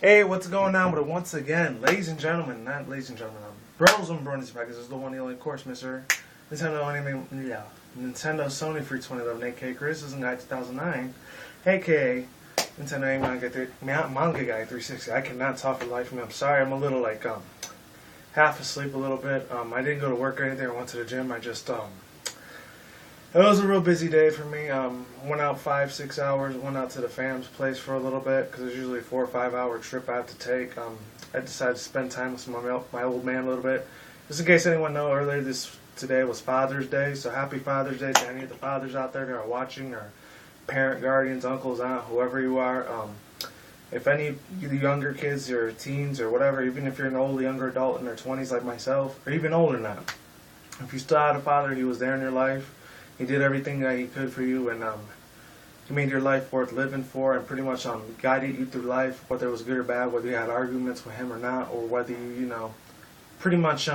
Hey, what's going on with it once again? Ladies and gentlemen, not ladies and gentlemen, bros and bronies, this is the one, the only, of course, Mr. Nintendo Sony Free 2011, aka Criticism Guy 2009, aka Nintendo Manga Guy 360. I cannot talk for the life of me. I'm sorry, I'm a little half asleep a little bit. I didn't go to work or anything. I went to the gym. It was a real busy day for me. Went out 5-6 hours. Went out to the fam's place for a little bit because it's usually a 4 or 5 hour trip I have to take. I decided to spend time with my old man a little bit. Just in case anyone know, earlier today was Father's Day, so happy Father's Day to any of the fathers out there that are watching, or parent, guardians, uncles, aunt, whoever you are. If any of the younger kids or teens or whatever, even if you're an old younger adult in their 20s like myself, or even older now, if you still had a father, he was there in your life. He did everything that he could for you, and he made your life worth living for, and pretty much guided you through life, whether it was good or bad, whether you had arguments with him or not, or whether you pretty much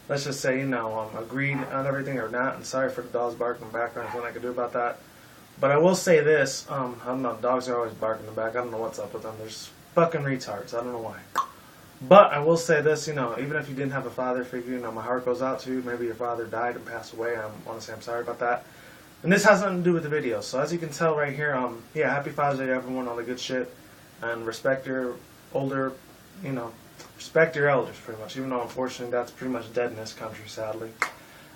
let's just say agreed on everything or not. And sorry for the dogs barking in the background. There's nothing I can do about that. But I will say this: I don't know. Dogs are always barking in the back. I don't know what's up with them. They're just fucking retards. I don't know why. But I will say this, even if you didn't have a father figure, my heart goes out to you. Maybe your father died and passed away. I want to say I'm sorry about that. And this has nothing to do with the video. So as you can tell right here, yeah, happy Father's Day to everyone, all the good shit. And respect your older, respect your elders pretty much. Even though unfortunately that's pretty much dead in this country, sadly.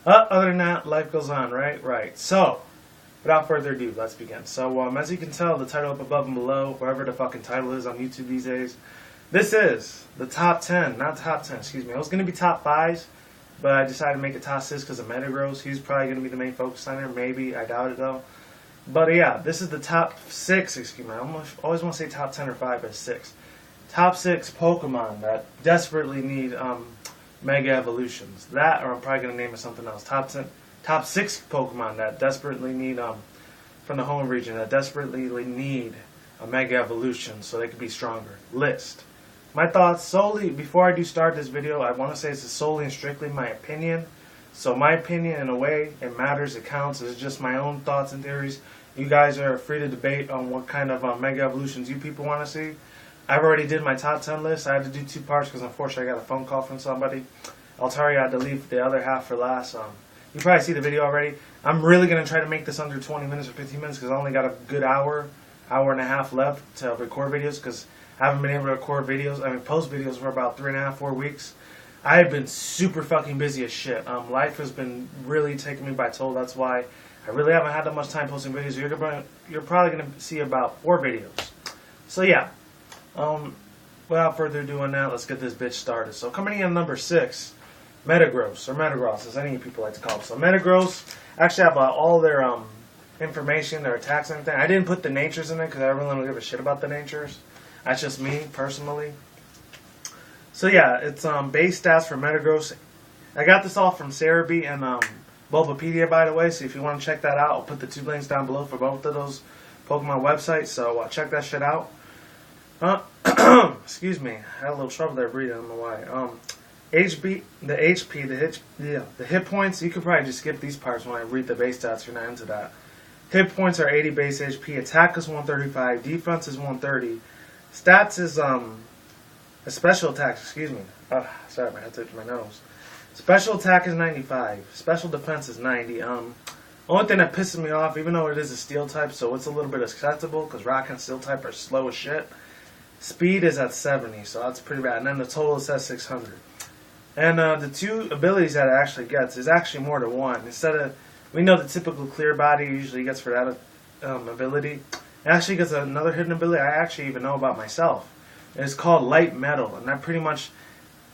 Other than that, life goes on, right? Right. So, without further ado, let's begin. So as you can tell, the title up above and below, wherever the fucking title is on YouTube these days, this is the top 10, not top 10, excuse me. It was going to be top 5s, but I decided to make it top 6 because of Metagross. He's probably going to be the main focus on there. Maybe. I doubt it, though. But yeah, this is the top 6, excuse me. I always want to say top 10 or 5, but 6. Top 6 Pokemon that desperately need Mega Evolutions. That, or I'm probably going to name it something else. Top 6 Pokemon that desperately need, from the home region, that desperately need a Mega Evolution so they could be stronger. List. My thoughts solely, before I do start this video, I want to say this is solely and strictly my opinion. So my opinion, in a way, it matters, it counts. It's just my own thoughts and theories. You guys are free to debate on what kind of Mega Evolutions you people want to see. I've already did my top 10 list. I had to do 2 parts because unfortunately I got a phone call from somebody. I'll tell you I had to leave the other half for last. You probably see the video already. I'm really going to try to make this under 20 minutes or 15 minutes because I only got a good hour and a half left to record videos because I haven't been able to record videos, post videos for about 3.5, 4 weeks. I have been super fucking busy as shit. Life has been really taking me by toll. That's why I really haven't had that much time posting videos. You're probably going to see about 4 videos. So yeah, without further ado on that, let's get this bitch started. So coming in at number 6, Metagross, or Metagross, as any of you people like to call it. So Metagross, actually have all their information, their attacks and everything. I didn't put the natures in it because I really don't give a shit about the natures. That's just me, personally. So yeah, it's base stats for Metagross. I got this all from Cerebi and Bulbapedia, by the way, so if you want to check that out, I'll put the 2 links down below for both of those Pokemon websites, so check that shit out. Excuse me, I had a little trouble there breathing, I don't know why. The hit points, you could probably just skip these parts when I read the base stats if you're not into that. Hit points are 80 base HP, attack is 135, defense is 130, stats is a special attack, excuse me. Sorry, I had to touch my nose. Special attack is 95, special defense is 90. Only thing that pisses me off, even though it is a steel type, so it's a little bit acceptable, because rock and steel type are slow as shit. Speed is at 70, so that's pretty bad. And then the total is at 600. And the 2 abilities that it actually gets is actually more than 1. Instead of, we know the typical clear body usually gets for that ability. It actually gets another hidden ability I actually even know about myself. It's called Light Metal, and that pretty much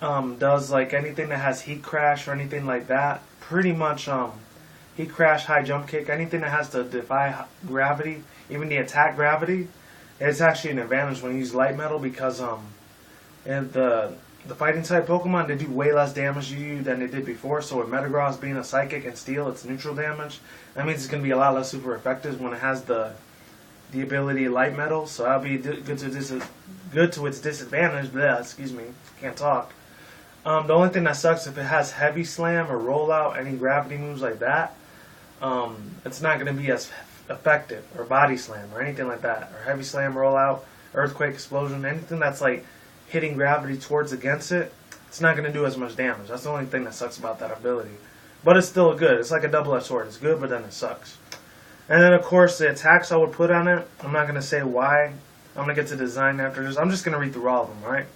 does like anything that has Heat Crash or anything like that. Pretty much Heat Crash, High Jump Kick, anything that has to defy gravity, even the attack gravity. It's actually an advantage when you use Light Metal because and the fighting type Pokemon, they do way less damage to you than they did before. So with Metagross being a Psychic and Steel, it's neutral damage. That means it's going to be a lot less super effective when it has the ability Light Metal. So that'll be good to its disadvantage. Bleh, excuse me, can't talk. The only thing that sucks if it has Heavy Slam or Rollout, any gravity moves like that, it's not going to be as effective, or Body Slam or anything like that, or Heavy Slam, Rollout. earthquake, explosion, anything that's like hitting gravity towards against it, it's not going to do as much damage. That's the only thing that sucks about that ability. But it's still good. It's like a double-edged sword. It's good, but then it sucks. And then, of course, the attacks I would put on it, I'm not going to say why. I'm going to get to design after this. I'm just going to read through all of them, right?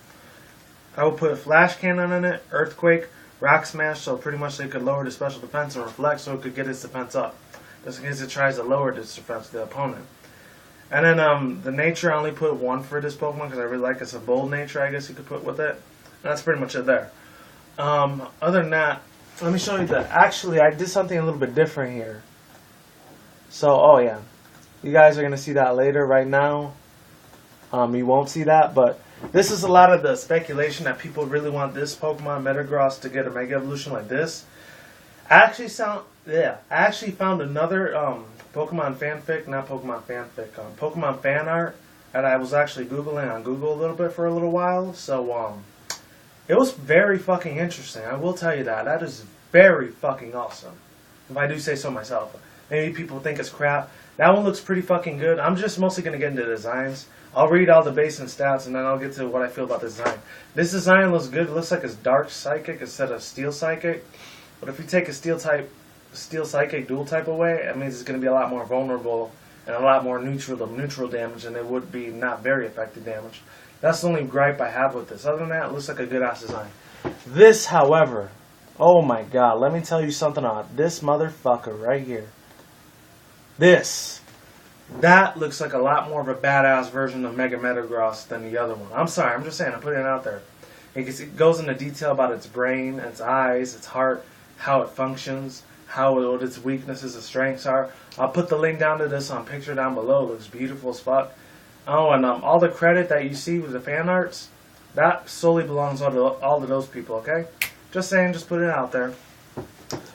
I would put a flash cannon in it, earthquake, rock smash, so pretty much they could lower the special defense, and reflect so it could get its defense up, just in case it tries to lower its defense to the opponent. And then the nature, I only put one for this Pokemon because I really like it. It's a bold nature, I guess you could put with it. And that's pretty much it there. Other than that, let me show you that. Actually, I did something a little bit different here. So, oh yeah, you guys are going to see that later. Right now, you won't see that, but this is a lot of the speculation that people really want this Pokemon Metagross to get a Mega Evolution like this. I actually found another Pokemon fanfic, not Pokemon fanfic, Pokemon fan art that I was actually Googling on Google a little bit for a little while. So it was very fucking interesting. I will tell you that. That is very fucking awesome, if I do say so myself. Maybe people think it's crap. That one looks pretty fucking good. I'm just mostly going to get into designs. I'll read all the base and stats, and then I'll get to what I feel about the design. This design looks good. It looks like it's Dark Psychic instead of Steel Psychic. But if you take a Steel Psychic dual type away, it means it's going to be a lot more vulnerable and a lot more neutral damage, and it would be not very effective damage. That's the only gripe I have with this. Other than that, it looks like a good-ass design. This, however, oh my god, let me tell you something about this motherfucker right here. That looks like a lot more of a badass version of Mega Metagross than the other one. I'm sorry, I'm just saying, I'm putting it out there. It goes into detail about its brain, its eyes, its heart, how it functions, what its weaknesses and strengths are. I'll put the link down to this on picture down below. It looks beautiful as fuck. Oh, and all the credit that you see with the fan arts, that solely belongs to all of those people, okay? Just saying, just put it out there.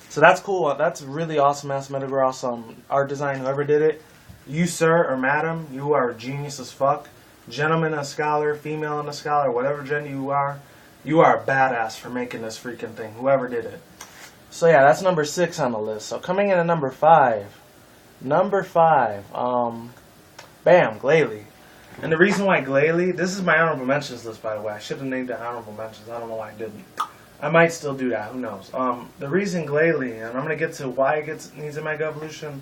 So that's cool. That's really awesome ass Metagross art design. Whoever did it, you sir or madam, you are a genius as fuck. Gentleman and a scholar, female and a scholar, whatever gender you are a badass for making this freaking thing. Whoever did it. So yeah, that's number 6 on the list. So coming in at number 5. Bam, Glalie. And the reason why Glalie, this is my honorable mentions list, by the way. I should have named it honorable mentions. I don't know why I didn't. I might still do that. Who knows? The reason Glalie, and I'm going to get to why it needs a Mega Evolution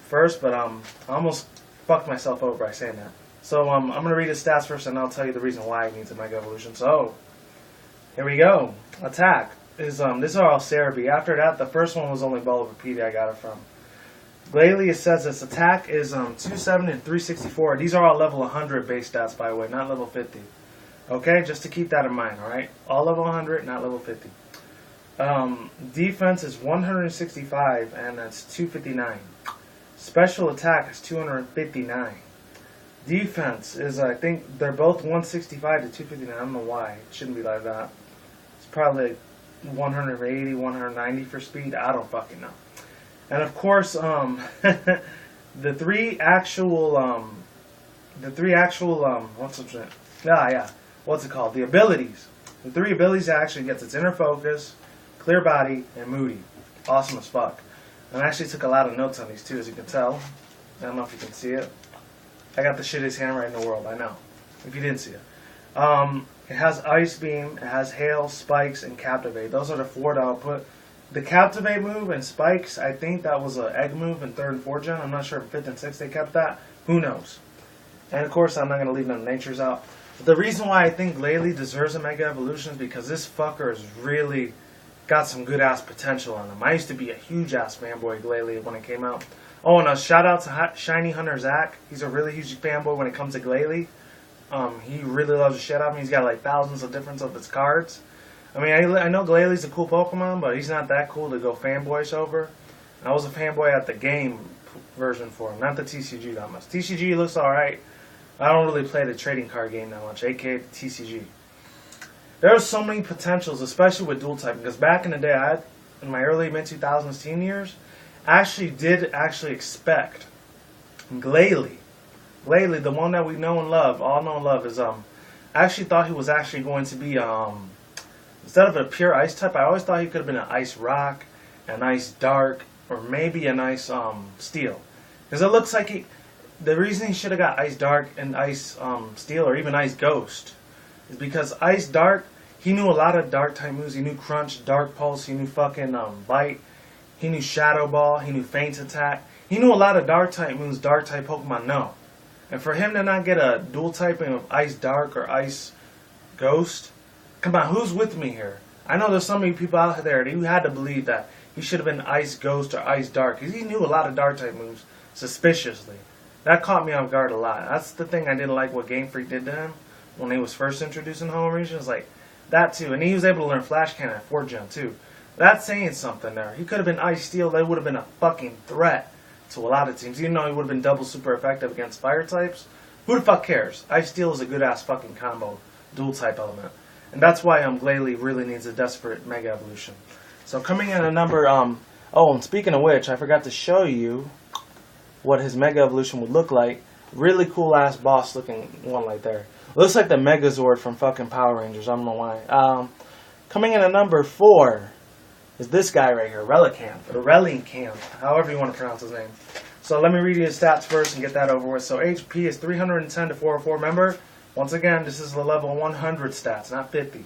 first, but I almost fucked myself over by saying that. So I'm going to read his stats first, and I'll tell you the reason why it needs a Mega Evolution. So, here we go. Attack. These are all Cerebi. After that, the first one was only bulbapedia I got it from. Glalie, it says its attack is 270 and 364. These are all level 100 base stats, by the way, not level 50. Okay, just to keep that in mind, alright? All level 100, not level 50. Defense is 165, and that's 259. Special attack is 259. Defense is, I think, they're both 165 to 259. I don't know why. It shouldn't be like that. It's probably 180, 190 for speed. I don't fucking know. And of course, the three actual, what's it called? The abilities. The 3 abilities that actually gets its inner focus, clear body, and moody. Awesome as fuck. And I actually took a lot of notes on these too, as you can tell. I don't know if you can see it. I got the shittiest handwriting in the world, I know. If you didn't see it. It has Ice Beam, it has Hail, Spikes, and Captivate. Those are the 4 that I'll put. The Captivate move and Spikes, I think that was an egg move in 3rd and 4th gen. I'm not sure if 5th and 6th they kept that. Who knows? And of course, I'm not going to leave none of natures out. But the reason why I think Glalie deserves a Mega Evolution is because this fucker has really got some good ass potential on him. I used to be a huge ass fanboy of Glalie when it came out. Oh, and a shout out to Shiny Hunter Zach. He's a really huge fanboy when it comes to Glalie. He really loves the shit out of me. He's got like thousands of different of its cards. I mean, I know Glalie's a cool Pokemon, but he's not that cool to go fanboys over. I was a fanboy at the game version for him, not the TCG that much. TCG looks alright. I don't really play the trading card game that much, aka the TCG. There are so many potentials, especially with dual typing, because back in the day, in my early mid-2000s teen years, I did expect Glalie, the one that we know and love, all know and love, is I actually thought he was actually going to be instead of a pure ice type, I always thought he could have been an ice rock, an ice dark, or maybe an ice steel, because it looks like the reason he should have got Ice Dark and Ice Steel or even Ice Ghost is because Ice Dark, he knew a lot of dark type moves. He knew Crunch, Dark Pulse, he knew fucking Bite, he knew Shadow Ball, he knew Feint Attack. He knew a lot of dark type moves dark type Pokemon know. And for him to not get a dual typing of Ice Dark or Ice Ghost, come on, who's with me here? I know there's so many people out there who had to believe that he should have been Ice Ghost or Ice Dark, because he knew a lot of dark type moves suspiciously. That caught me off guard a lot. That's the thing I didn't like what Game Freak did to him when he was first introduced in Home Regions. Like, that too. And he was able to learn Flash Cannon at 4th Gen too. That's saying something there. He could have been Ice Steel. That would have been a fucking threat to a lot of teams. Even though he would have been double super effective against fire types. Who the fuck cares? Ice Steel is a good ass fucking combo. Dual type element. And that's why Glalie really needs a desperate Mega Evolution. So coming in at number, oh, and speaking of which, I forgot to show you what his Mega Evolution would look like. Really cool ass boss looking one right there. Looks like the Megazord from fucking Power Rangers. I don't know why. Coming in at number 4 is this guy right here, Relicanth, or Relicanth, however you want to pronounce his name. So let me read you his stats first and get that over with. So HP is 310 to 404. Remember, once again, this is the level 100 stats, not 50.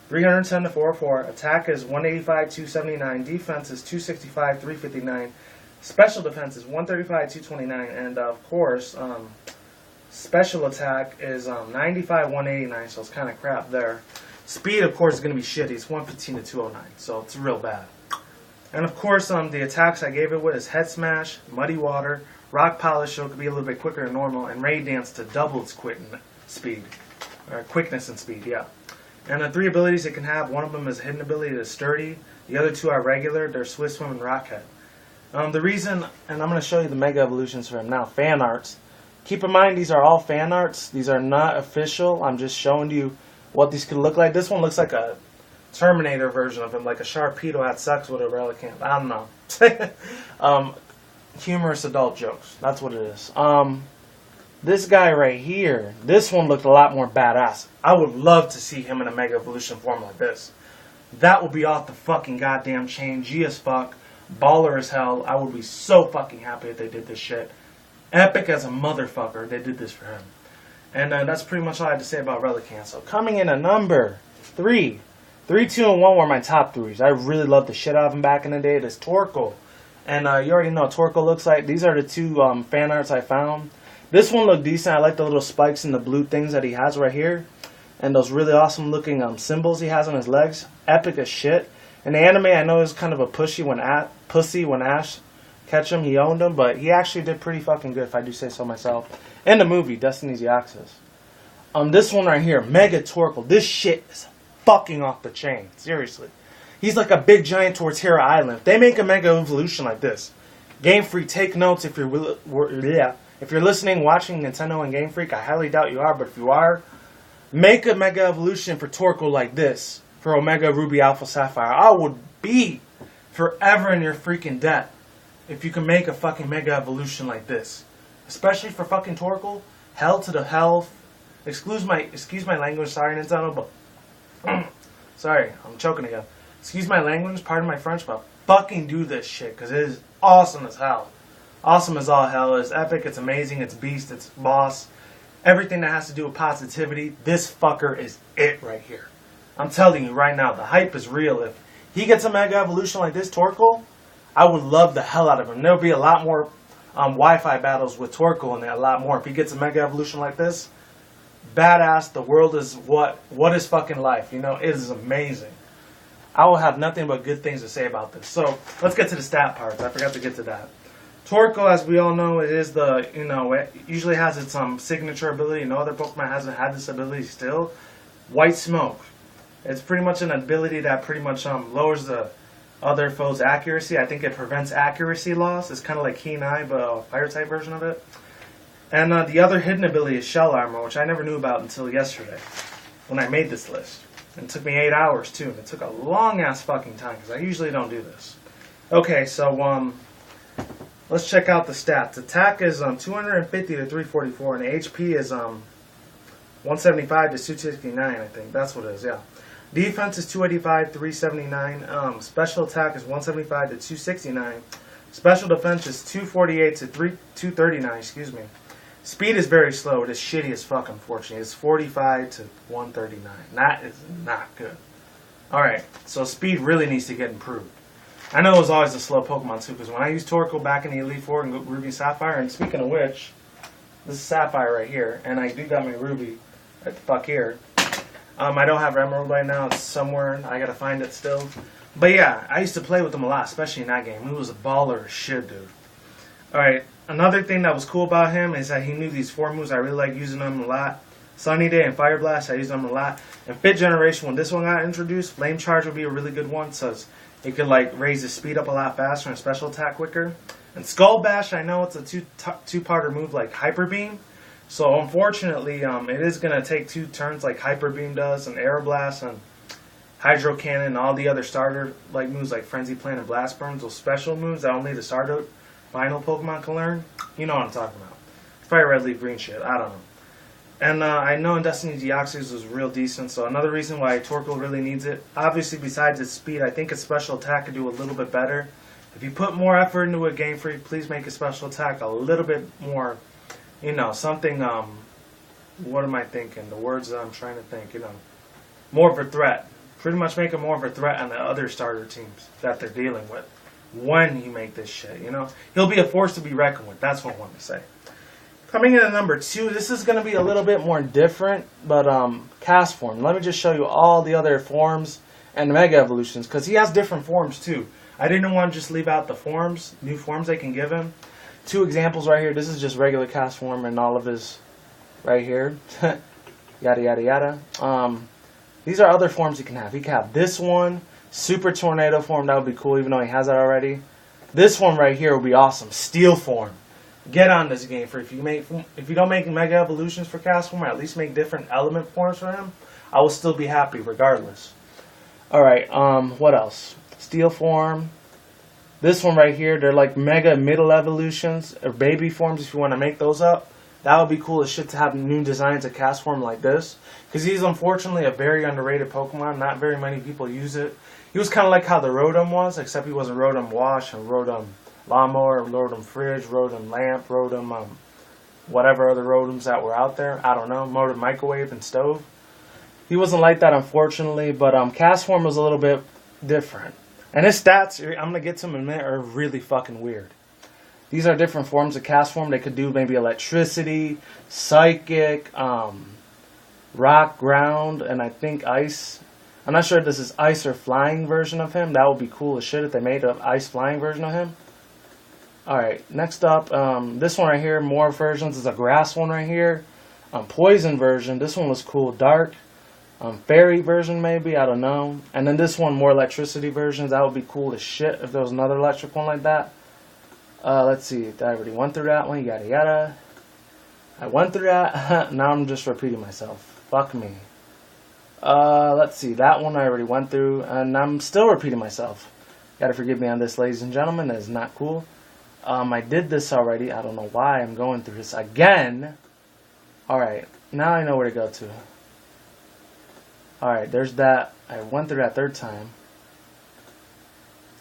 310 to 404. Attack is 185, 279. Defense is 265, 359. Special defense is 135, 229. And of course, special attack is 95, 189. So it's kind of crap there. Speed, of course, is going to be shitty. It's 115 to 209. So it's real bad. And of course, the attacks I gave it with is Head Smash, Muddy Water, Rock Polish, so it could be a little bit quicker than normal, and Raid Dance to double its quickness and speed, yeah. And the 3 abilities it can have, one of them is hidden ability to Sturdy, the other 2 are regular, they're Swift Swim and Rockhead. The reason, and I'm going to show you the Mega Evolutions for him now, fan arts. Keep in mind these are all fan arts, these are not official, I'm just showing you what these could look like. This one looks like a Terminator version of him, like a Sharpedo had sex with a Relicanth. I don't know. Humorous adult jokes. That's what it is. This guy right here, this one looked a lot more badass. I would love to see him in a Mega Evolution form like this. That would be off the fucking goddamn chain. G as fuck. Baller as hell. I would be so fucking happy if they did this shit. Epic as a motherfucker. They did this for him. And that's pretty much all I had to say about Relicanth. So coming in at number 3. 3, 2, and 1 were my top 3s. I really loved the shit out of him back in the day. It is Torkoal. And you already know what Torkoal looks like. These are the 2 fan arts I found. This one looked decent. I like the little spikes and the blue things that he has right here. And those really awesome looking symbols he has on his legs. Epic as shit. In the anime, I know he was kind of a pussy when Ash catch him. He owned him. But he actually did pretty fucking good, if I do say so myself. In the movie, Destiny's Deoxys. This one right here, Mega Torkoal. This shit is fucking off the chain. Seriously. He's like a big giant towards Hero Island. If they make a Mega Evolution like this, Game Freak, take notes if you're listening, watching Nintendo and Game Freak. I highly doubt you are, but if you are, make a Mega Evolution for Torkoal like this. For omegaruby, alphasapphire. I would be forever in your freaking debt if you can make a fucking Mega Evolution like this. Especially for fucking Torkoal. Hell to the hell. Excuse my language, sorry Nintendo, but sorry, I'm choking again. Excuse my language, pardon my French, but fucking do this shit, because it is awesome as hell. Awesome as all hell. It's epic, it's amazing, it's beast, it's boss. Everything that has to do with positivity, this fucker is it right here. I'm telling you right now, the hype is real. If he gets a Mega Evolution like this, Torkoal, I would love the hell out of him. There'll be a lot more Wi-Fi battles with Torkoal in there, a lot more. If he gets a Mega Evolution like this, badass, the world is what is fucking life, you know, it is amazing. I will have nothing but good things to say about this. So, let's get to the stat parts. I forgot to get to that. Torkoal, as we all know, it is the, you know, it usually has its signature ability. No other Pokemon hasn't had this ability still. White Smoke. It's pretty much an ability that pretty much lowers the other foe's accuracy. I think it prevents accuracy loss. It's kind of like Keen Eye, but a fire type version of it. And the other hidden ability is Shell Armor, which I never knew about until yesterday when I made this list. And it took me 8 hours too, and it took a long ass fucking time because I usually don't do this. Okay, so let's check out the stats. Attack is 250 to 344, and HP is 175 to 269. I think that's what it is. Yeah. Defense is 285, 379. Special attack is 175 to 269. Special defense is 248 to 239, excuse me. Speed is very slow. It is shitty as fuck, unfortunately. It's 45 to 139. That is not good. Alright, so speed really needs to get improved. I know it was always a slow Pokemon too, because when I used Torkoal back in the Elite Four and Ruby Sapphire, and speaking of which, this is Sapphire right here, and I do got my Ruby right the fuck here. I don't have Emerald right now. It's somewhere. I gotta find it still. But yeah, I used to play with him a lot, especially in that game. He was a baller as shit, dude. Alright, another thing that was cool about him is that he knew these 4 moves. I really like using them a lot. Sunny Day and Fire Blast, I use them a lot. In 5th generation, when this one got introduced, Flame Charge would be a really good one, so it could like raise his speed up a lot faster and special attack quicker. And Skull Bash, I know it's a two-parter move like Hyper Beam. So unfortunately, it is going to take 2 turns like Hyper Beam does, and Air Blast, and Hydro Cannon, and all the other starter like moves like Frenzy Plant and Blast Burns. Those special moves that only the starter final Pokemon can learn. You know what I'm talking about. It's probably Red Leaf Green shit. I don't know. And I know in Destiny Deoxys was real decent, so another reason why Torkoal really needs it. Obviously, besides its speed, I think its special attack could do a little bit better. If you put more effort into a Game Freak, please make its special attack a little bit more, you know, something, what am I thinking? The words that I'm trying to think, you know, more of a threat. Pretty much make it more of a threat on the other starter teams that they're dealing with when you make this shit, you know. He'll be a force to be reckoned with, that's what I want to say. Coming in at number 2, this is going to be a little bit more different, but cast form. Let me just show you all the other forms and Mega Evolutions, because he has different forms too. I didn't want to just leave out the forms, new forms they can give him. 2 examples right here. This is just regular cast form and all of his right here. Yada, yada, yada. These are other forms he can have. He can have this one, Super Tornado form. That would be cool, even though he has that already. This one right here would be awesome. Steel form. Get on this game for if you don't make Mega Evolutions for cast form, or at least make different element forms for him, I will still be happy regardless. Alright, what else? Steel form. This one right here, they're like Mega Middle Evolutions, or baby forms if you want to make those up. That would be cool as shit to have new designs of cast form like this. Because he's unfortunately a very underrated Pokemon. Not very many people use it. He was kind of like how the Rotom was, except he wasn't Rotom Wash and Rotom Lawnmower, Rotom Fridge, Rotom Lamp, Rotom, whatever other Rotoms that were out there. I don't know. Rotom Microwave and Stove. He wasn't like that, unfortunately, but cast form was a little bit different. And his stats, I'm going to get to them in a minute, are really fucking weird. These are different forms of cast form. They could do maybe electricity, psychic, rock, ground, and I think ice. I'm not sure if this is ice or flying version of him. That would be cool as shit if they made an ice flying version of him. Alright, next up, this one right here, more versions. Is a grass one right here. Poison version, this one was cool. Dark. Fairy version maybe, I don't know. And then this one, more electricity versions. That would be cool as shit if there was another electric one like that. Let's see, I already went through that one, yada yada. I went through that. Now I'm just repeating myself. Fuck me. Let's see, that one I already went through, and I'm still repeating myself. Gotta forgive me on this, ladies and gentlemen. That is not cool. I did this already. I don't know why I'm going through this again. Alright, now I know where to go to. Alright, there's that. I went through that 3rd time.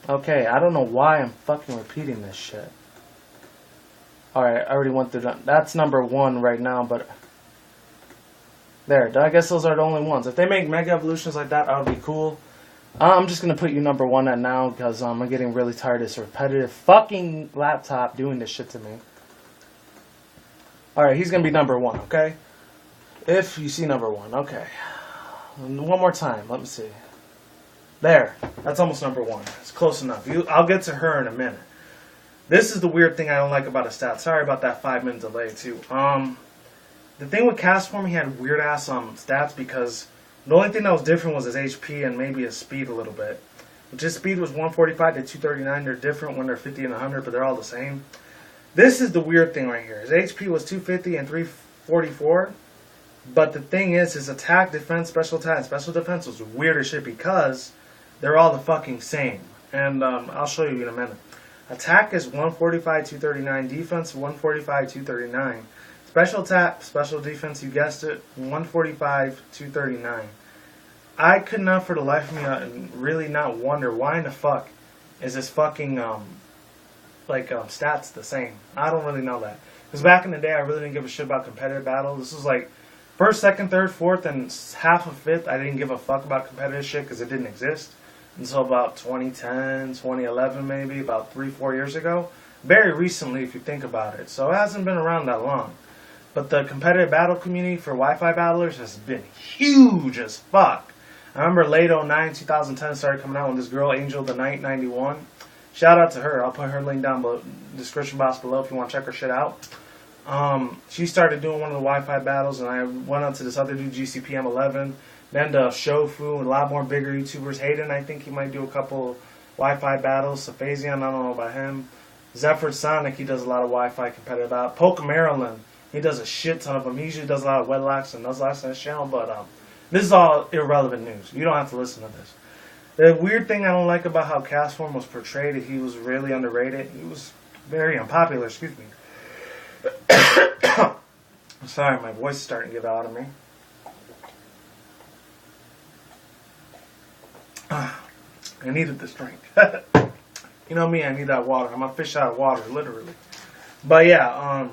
Okay, I don't know why I'm fucking repeating this shit. Alright, I already went through that. That's number 1 right now, but... There, I guess those are the only ones. If they make Mega Evolutions like that, that would be cool. I'm just going to put you number 1 at now, because I'm getting really tired of this repetitive fucking laptop doing this shit to me. Alright, he's going to be number 1, okay? If you see number 1, okay. One more time, let me see. There, that's almost number 1. It's close enough. I'll get to her in a minute. This is the weird thing I don't like about a stat. Sorry about that 5-minute delay, too. The thing with cast form, he had weird-ass stats because the only thing that was different was his HP and maybe his speed a little bit. Which his speed was 145 to 239. They're different when they're 50 and 100, but they're all the same. This is the weird thing right here. His HP was 250 and 344. But the thing is, his attack, defense, special attack, and special defense was weird as shit because they're all the fucking same. And I'll show you in a minute. Attack is 145, 239. Defense, 145, 239. Special attack, special defense, you guessed it, 145, 239. I could not for the life of me really not wonder why in the fuck is this fucking stats the same. I don't really know that. Because back in the day, I really didn't give a shit about competitive battle. This was like first, second, third, fourth, and half of fifth. I didn't give a fuck about competitive shit because it didn't exist until about 2010, 2011 maybe, about 3-4 years ago. Very recently, if you think about it. So it hasn't been around that long. But the competitive battle community for Wi-Fi battlers has been huge as fuck. I remember late 09, 2010 started coming out when this girl, Angel the Night 91. Shout out to her. I'll put her link down below, description box below if you want to check her shit out. She started doing one of the Wi-Fi battles, and I went on to this other dude, GCPM11. Then the Shofu, and a lot more bigger YouTubers. Hayden, I think he might do a couple Wi-Fi battles. Saphazian, I don't know about him. Zephyr Sonic, he does a lot of Wi-Fi competitive battles. Poke Maryland, he does a shit ton of them. He usually does a lot of wedlocks and nuzlocks on his channel, but this is all irrelevant news. You don't have to listen to this. The weird thing I don't like about how Castform was portrayed is he was really underrated. He was very unpopular, excuse me. I'm sorry, my voice is starting to get out of me. I needed this drink. You know me, I need that water. I'm a fish out of water, literally. But yeah,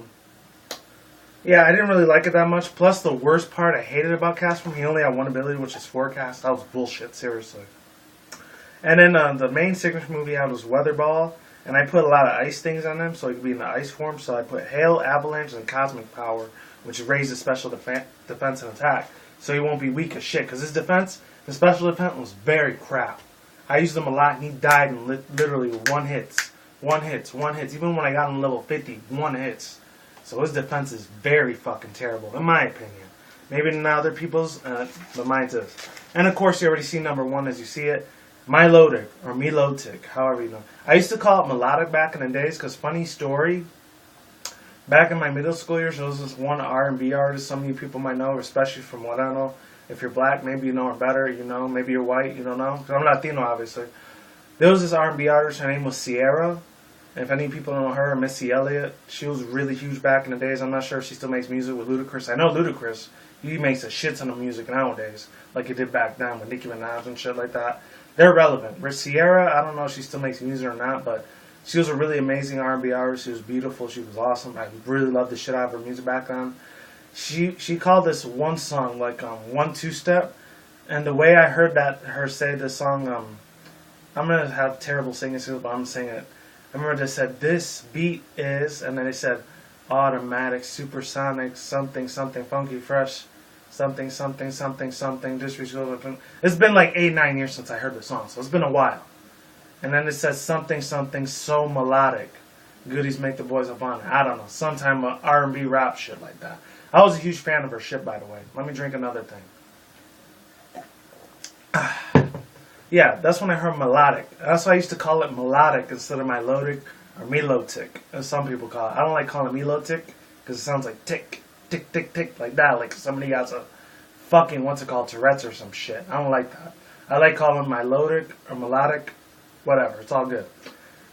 I didn't really like it that much. Plus, the worst part I hated about Castform, he only had one ability, which is forecast. That was bullshit, seriously. And then the main signature move he had was Weather Ball, and I put a lot of ice things on them, so he could be in the ice form. So I put Hail, Avalanche, and Cosmic Power, which raises special defense and attack, so he won't be weak as shit. Because his defense, his special defense was very crap. I used him a lot, and he died in literally one hits. Even when I got him level 50, one hits. So his defense is very fucking terrible, in my opinion. Maybe in other people's, but mine's is. And of course, you already see number one as you see it. Milotic, or Milotic, however you know. I used to call it melodic back in the days, because funny story, back in my middle school years, there was this one R&B artist some of you people might know, especially from what I know. If you're black, maybe you know her better, you know. Maybe you're white, you don't know. Because I'm Latino, obviously. There was this R&B artist, her name was Sierra. And if any people know her, Missy Elliott, she was really huge back in the days. I'm not sure if she still makes music with Ludacris. I know Ludacris, he makes a shit ton of music nowadays, like he did back then with Nicki Minaj and shit like that. They're relevant. With Sierra, I don't know if she still makes music or not, but she was a really amazing R&B artist. She was beautiful. She was awesome. I really loved the shit out of her music back then. She called this one song like 1-2 step, and the way I heard that her say this song, I'm gonna have terrible singing skills, but I'm singing it. I remember they said this beat is, and then they said automatic, supersonic, something something funky fresh, something something something something. It's been like 8-9 years since I heard the song, so it's been a while. And then it says something something so melodic, goodies make the boys up on it. I don't know, sometime R&B rap shit like that. I was a huge fan of her shit, by the way. Let me drink another thing. Yeah, that's when I heard melodic. That's why I used to call it melodic instead of milotic or melotic, as some people call it. I don't like calling it melotic because it sounds like tick, tick, tick, tick, like that. Like somebody has a fucking, what's it called, Tourette's or some shit. I don't like that. I like calling it milotic or melodic, whatever. It's all good.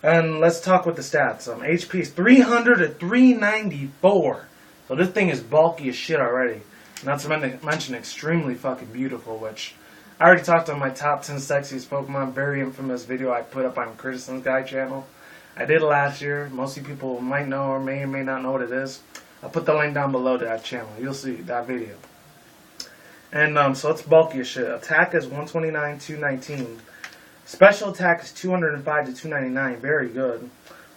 And let's talk with the stats. HP is 300 to 394. So this thing is bulky as shit already. Not to mention extremely fucking beautiful, which I already talked on my top 10 sexiest Pokemon, very infamous video I put up on Criticism's Guy channel. I did it last year. Most of you people might know or may or may not know what it is. I'll put the link down below to that channel. You'll see that video. And so it's bulky as shit. Attack is 129, 219. Special attack is 205 to 299. Very good.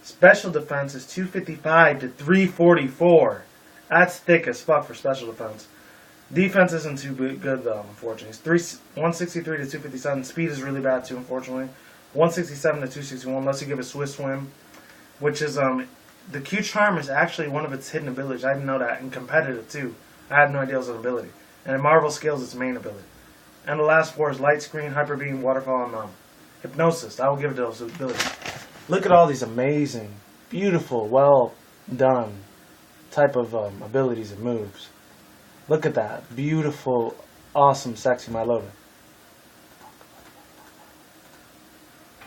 Special defense is 255 to 344. That's thick as fuck for special defense. Defense isn't too good though, unfortunately. It's 163 to 257. Speed is really bad too, unfortunately. 167 to 261, unless you give it Swiss Swim. Which is, the Q Charm is actually one of its hidden abilities. I didn't know that. And competitive too. I had no idea it was an ability. And in Marvel Scales, its main ability. And the last four is Light Screen, Hyper Beam, Waterfall, and Hypnosis. I will give it those abilities. Look at all these amazing, beautiful, well done type of abilities and moves. Look at that. Beautiful, awesome, sexy Milotic.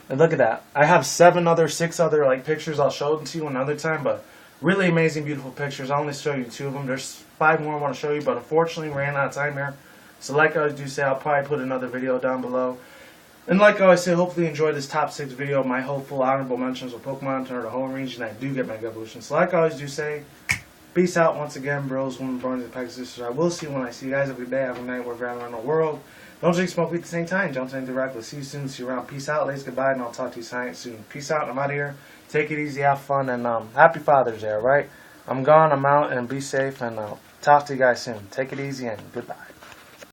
And look at that. I have 6 other like pictures I'll show them to you another time, but really amazing, beautiful pictures. I'll only show you 2 of them. There's 5 more I want to show you, but unfortunately we ran out of time here. So like I do say, I'll probably put another video down below. And like I always say, hopefully you enjoyed this top 6 video. My hopeful honorable mentions of Pokemon Turner to Home Region. I do get Mega Evolution. So like I always do say, peace out once again, bros, women, brothers, and Pegasus sisters. I will see you when I see you guys every day, every night, wherever I'm around the world. Don't drink, smoke, weed at the same time. Don't anything reckless. See you soon. See you around. Peace out, ladies. Goodbye, and I'll talk to you soon. Peace out. I'm out of here. Take it easy. Have fun. And happy Father's Day, all right? I'm gone. I'm out. And be safe. And I'll talk to you guys soon. Take it easy and goodbye.